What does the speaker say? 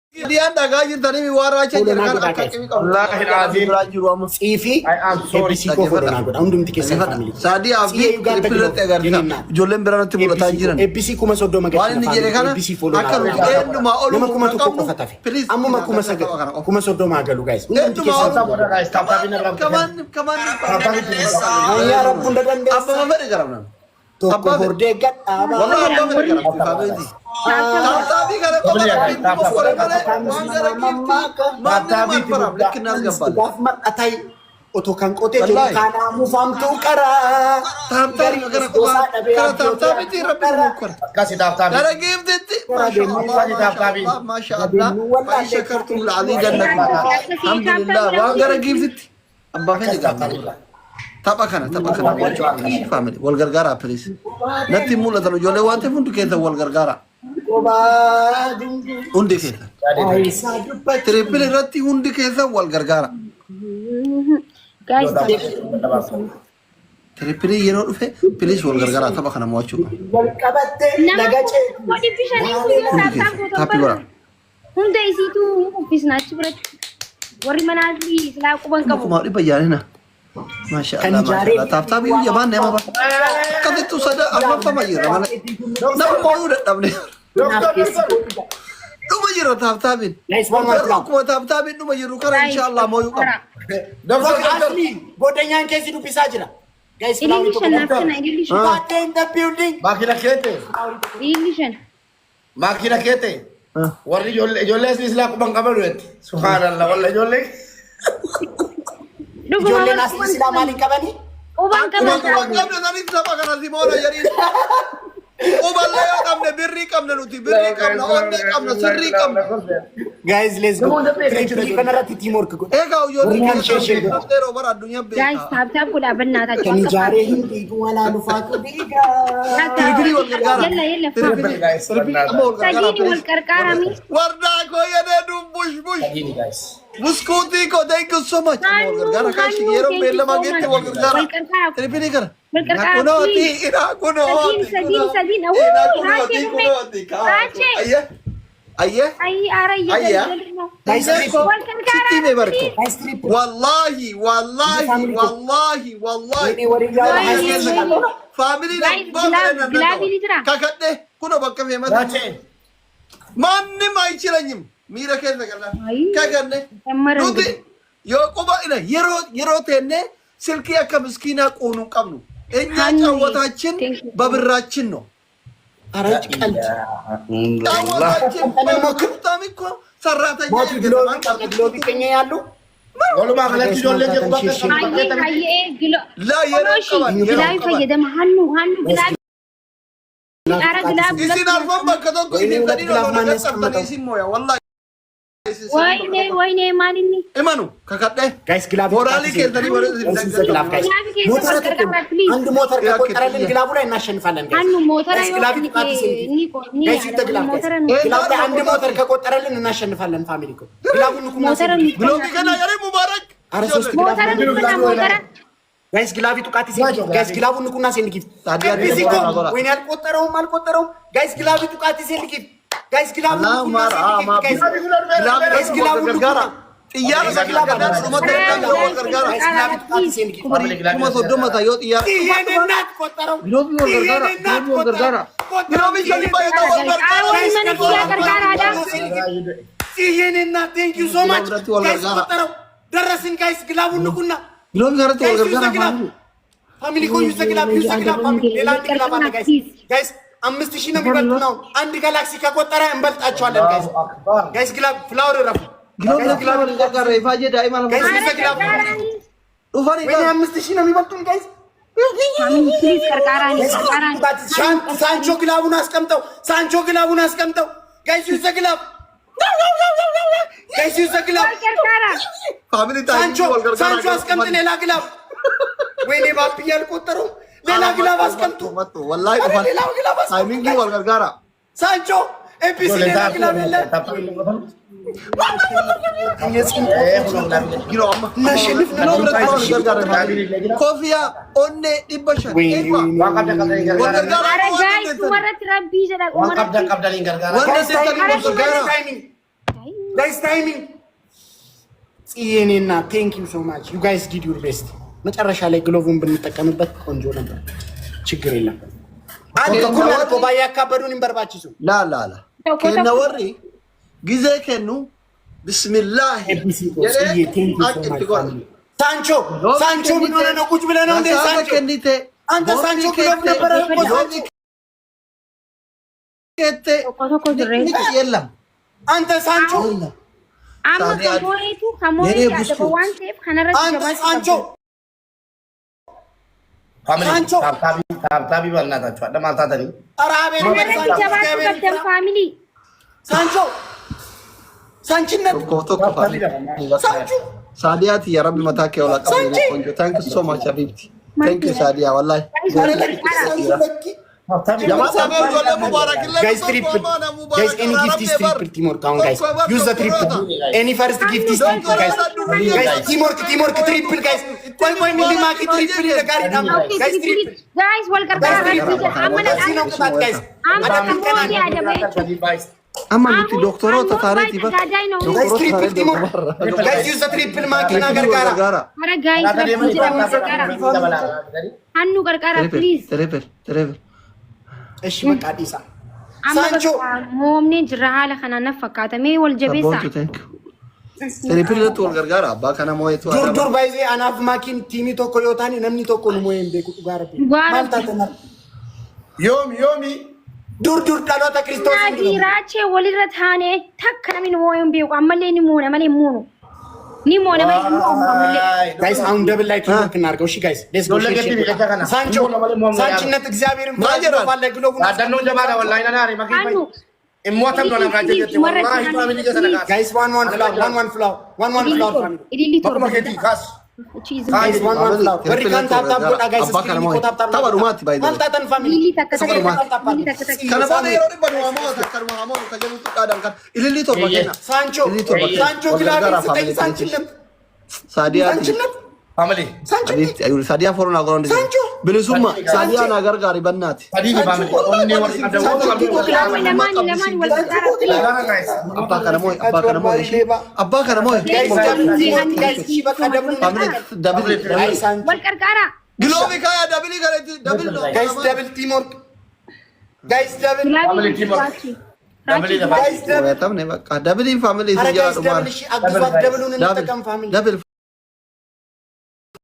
Diyan dagaa jirtanii mi warraacha jirkan akka kimi qabu. Wallahi alazim jiru amma. Xiifi eebbisii koo godhanaa godha hundumti keessan faamilii. Saadii abdii pilatti agarta. Ijoolleen biraan itti mul'ataa jiran. Eebbisii kuma soddoma gadi. Waan inni jedhe kana akka eenyumaa olu nama kuma tokko qofa tafe. Ammuma kuma sagal kuma soddoma galu guys. Hundumti keessan faamilii. Kamaan yaa rabbuun dandeessa. Abba mafedhe garamna. Tokko hordee gadhaaba. Wallahi abba mafedhe garamna faamilii. Taatabii kana qofa gaaf madhatay otoo kan qotee jiru kanaa muufamtuu qaraa. Tapha kana family wal gargaara please. Natti mul'atan ijoollee waan ta'eef hundi keessa wal gargaara. Hundi keessa. Triple irratti hundi keessa wal gargaara. Guys, Triple yeroo dhufe please wal gargaara tapha kana mo'achuu qaba. Wal qabattee nagacee. Wadi bishanii Taphi bara. hunda isiitu uffisnaachi biratti warri manaatii silaa quban qabu. Kuma dhibba yaanina. Mashallah, mashallah. Taphtabii jabaan nama ba. Akkamitti sada amma fama jira mana. Nama moo'uu dadhabne. Dhuma jira taphtabiin. Akkuma taphtabiin dhuma jiru kara inshallah moo'uu qaba. Godanyaan keessi dubbisaa jira. Guys, Ilishan naafsana ilishan. Baatee in the building. Makina keete. Ilishan. Makina keete. Warri ijoollee islaa quban qabalu jetti. Subhanallah walla ijoollee. Ijoolleen asii silaa maaliin qabanii? Quban qaban. Qabne nani tapha kana simoona jedhin. Quballee yoo qabne birrii qabne nuti birrii qabna onnee qabna sirrii qabna. Guys, let's go. Tree kanarratti teamwork godha. Egaa ijoollee kan sheeshee qabdeeroo bara addunyaa beekaa. Guys, taap godha bannaataa. Kan ijaaree hin dhiigu walaa dhufaatu dhiigaa. Triple wal gargaara. Yalla Triple wal gargaara. Sajini wal qarqaarami. Wardaa koo jedhee bush. Sagini guys. Buskuutii koo thank you so much. Wal gargaara kaashi yeroo beellama geetti wal gargaara. Triple gara. Kunooti ina kunooti. Sadin. Ayye. Ay arayya. Guys, Sitti me barko. guys, triple. Wallahi. Ini warri gaala. Family Gilaabii jira. kakadhe kuno bakka feemata. Raachee. Manni maaychiranyim miira keessa gala. Kakadhe. Ammaran. Nuti yoo quba ina yeroo teenne silkii akka miskiinaa quunu qabnu. Eenyaa caawwataachin babirraachin no. Araj qalti. Caawwataachin babirraachin እኮ ሰራተኛ Giloobii keenya yaallu. Walumaa galatti ijoollee kee quban Hayyee gilo. La yeroo qaban Gilaabii fayyadama hannu gilaabii. Ara gilaabii. isin arfan bakka tokko isin gadi lama qaxxaftanii isin mooya wallahi. Wayne maalinni. Imanu kakadhe. Guys, gilaabii. Moraalii keessanii warra Gilaabii guys. Motora tokko አንድ ሞተር ከቆጠረልን ግላቡ ላይ እናሸንፋለን guys. Hannu motora yoo ግላቢ ጥቃት ይሰንክ guys ይተግላብ guys. ግላቡ ላይ አንድ ሞተር ከቆጠረልን እናሸንፋለን ፋሚሊ ኮ ግላቡን ንኩማ ብሎቢ ከና ያሬ ሙባረክ አረ ሶስት ግላቡ ሞተራ guys ግላቢ ጥቃት ይሰንክ guys ግላቡን ንኩና ሰንክ ታዲያ ቢዚኮ ወይኔ አልቆጠረውም guys ግላቢ ጥቃት ይሰንክ guys ግላቡ ንኩና ሰንክ guys ግላቡ ንኩና Xiyyaara saglaa dhumata wal gargaara. Kuma soddoma yoo xiyyaara. Xiyyeennat qottaraw. Biloobii wal gargaara. Biloobii shanii baay'ata wal gargaara. Xiyyeennat thank you so much. Guys qottaraw. Darasin guys ግላቡን ንኩና. Biloobii garatti wal gargaara. ፋሚሊ ኮ ዩዘ ግላብ ፋሚሊ ሌላንድ ግላብ አለ ጋይስ ጋይስ 5000 ነው የሚበልጥ ነው። አንድ ጋላክሲ ከቆጠረ እንበልጣቸዋለን ጋይስ ግላብ ፍላወር ረፍ ግላብ ወል gargaara ifaje daa'ima ጋይስ ዩዘ ግላብ ዱፋኒ ወይ 5000 ነው የሚበልጡን ጋይስ ፕሊዝ ቀርቃራኒ ሳንቾ ግላቡን አስቀምጠው ጋይስ ዩዘ ግላብ ፋሚሊ ሳንቾ አስቀምጥ ሌላ ግላብ ወይኔ ባፕ ያልቆጠረው ሌላ ግላብ አስቀምጡ ወላሂ ታይሚንግ ወል gargaara ሳንቾ ኤፒሲ ሌላ ግላብ የለ ኮፊያ ኦኔ ዲበሻ ጋይስ ታይሚንግ ጽየኔና ቴንክ ዩ ሶ ማች ዩ ጋይስ ዲድ ዩር ቤስት። መጨረሻ ላይ ግሎቭን ብንጠቀምበት ቆንጆ ነበር። ችግር የለም። አንተ ኮላኮ ባያካበዱን እንበርባችሱ ላ ከነ ወሪ ጊዜ ከኑ ቢስሚላህ ሳንቾ ምን ሆነ ነው? ቁጭ ብለህ ነው እንዴ? ሳንቾ አንተ ሳንቾ ግሎቭ ነበር የለም አንተ ሳንቾ ታብታቢ በእናታችሁ አለማልታተኒ ሳዲያት የረብ መታከ ወላቀ ቆንጆ ታንክ ሶ ማች አቢብቲ ታንክ ዩ ሳዲያ ወላሂ guys triple guys any gift is triple teamwork count guys use the triple any first gift is triple guys teamwork triple guys कोई मिली मां की triple ले गाड़ी दाम guys triple guys walker amma nuti doktoro tatareti ba guys triple teamwork guys use the triple makina gargara ara guys hannu gargara please triple እሺ በቃ ዲሳ ሳንቾ ሞምኔ ጅራሃለ ከናነ ፈካተሜ ወልጀቤሳ ትሪፕል ለቶል ገርጋራ አባ ከነ ሞይቱ ዱር ባይዜ አናፍ ማኪን ቲሚ ቶኮ ዮታኒ ነምኒ ቶኮ ነው ሞየን ቤኩ ጋርብ ማልታተና ዮሚ ዱር ዳሎታ ክርስቶስ ዲራቼ ወሊረታኔ ተከነሚን ሞየን ቤኩ አመሌኒ ሞነ ማሌ ሞኑ ኒ ሞነ ማሌ ጋይስ አሁን ደብል ላይ ትወርክ እናርገው እሺ ጋይስ ሌትስ ጎ ሳንቾ ሳንቺነት እግዚአብሔርን ባለ ግሎቡ አዳነው ጀባዳ ወላሂ ናሪ ማኪ እሞተም ነው ናጋጀ ወራሂ ፋሚሊ ገሰነጋ ጋይስ one flower family ኢዲሊ ቶርባ ካስ ጋይስ one flower ወሪ ካን ታፕ ጎዳ ጋይስ tabarumaati bay ማልታተን ፋሚሊ ከነባኔ የሮዲ በዱማሞ ተከርማሞ ከጀሉት ቃዳን ካን ኢሊሊ ቶርባ ከና ሳንቾ ግላቢ ስጠኝ ሳንቺነት ሳዲያት ፋሚሊ ሳዲያት አዩ ሳዲያ ፎሮና ጎሮንዲ ብልሱማ ሳዲያ ናገር ጋር ይበናት ታዲኒ ፋሚሊ ኦንኔ ወርቅ አደው ለማን ወልበታራ አባ ከነሞይ ደብል ወልቀርቃራ ግሎቢ ካያ ደብል ገረቲ ደብል ነው ጋይስ ደብል ቲምወርክ ጋይስ ደብል ፋሚሊ ቲምወርክ ጋይስ ደብል በጣም ነው በቃ ደብል ፋሚሊ ሲጃ ነው ማር ደብሉን እንጠቀም ፋሚሊ ደብል